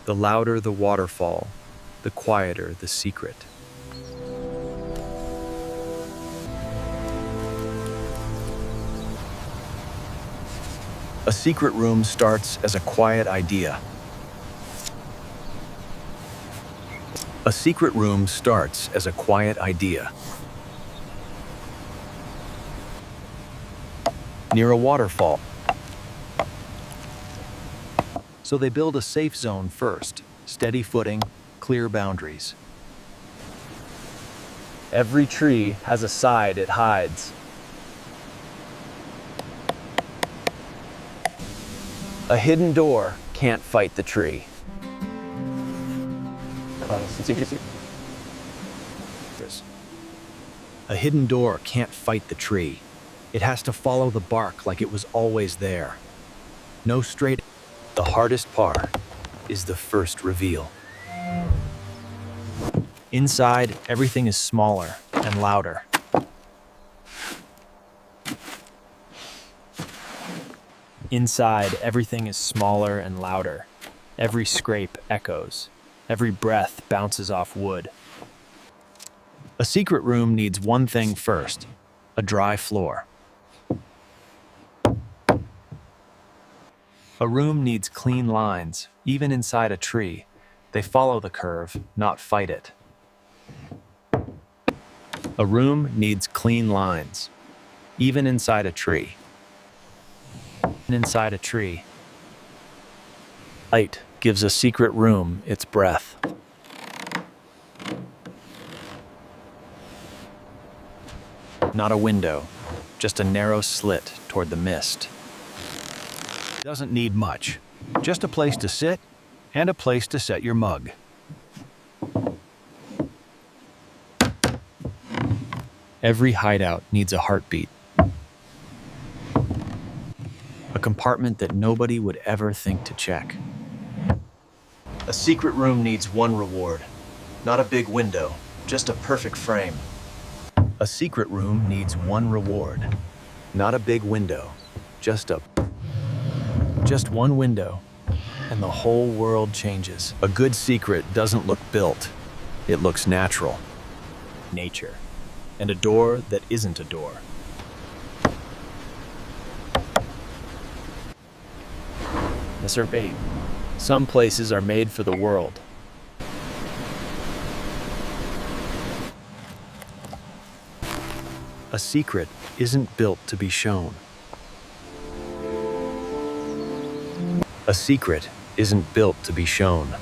The louder the waterfall, the quieter the secret. A secret room starts as a quiet idea. A secret room starts as a quiet idea. Near a waterfall. So they build a safe zone first. Steady footing, clear boundaries. Every tree has a side it hides. A hidden door can't fight the tree. A hidden door can't fight the tree. It has to follow the bark like it was always there. No straight. The hardest part is the first reveal. Inside, everything is smaller and louder. Inside, everything is smaller and louder. Every scrape echoes. Every breath bounces off wood. A secret room needs one thing first: a dry floor. A room needs clean lines, even inside a tree. They follow the curve, not fight it. A room needs clean lines, even inside a tree. Inside a tree. Light gives a secret room its breath. Not a window, just a narrow slit toward the mist. Doesn't need much, just a place to sit and a place to set your mug. Every hideout needs a heartbeat. A compartment that nobody would ever think to check. A secret room needs one reward, not a big window, just a perfect frame. A secret room needs one reward, not a big window, just one window, and the whole world changes. A good secret doesn't look built, it looks natural. Nature, and a door that isn't a door. Mr. Bait, some places are made for the world. A secret isn't built to be shown. A secret isn't built to be shown.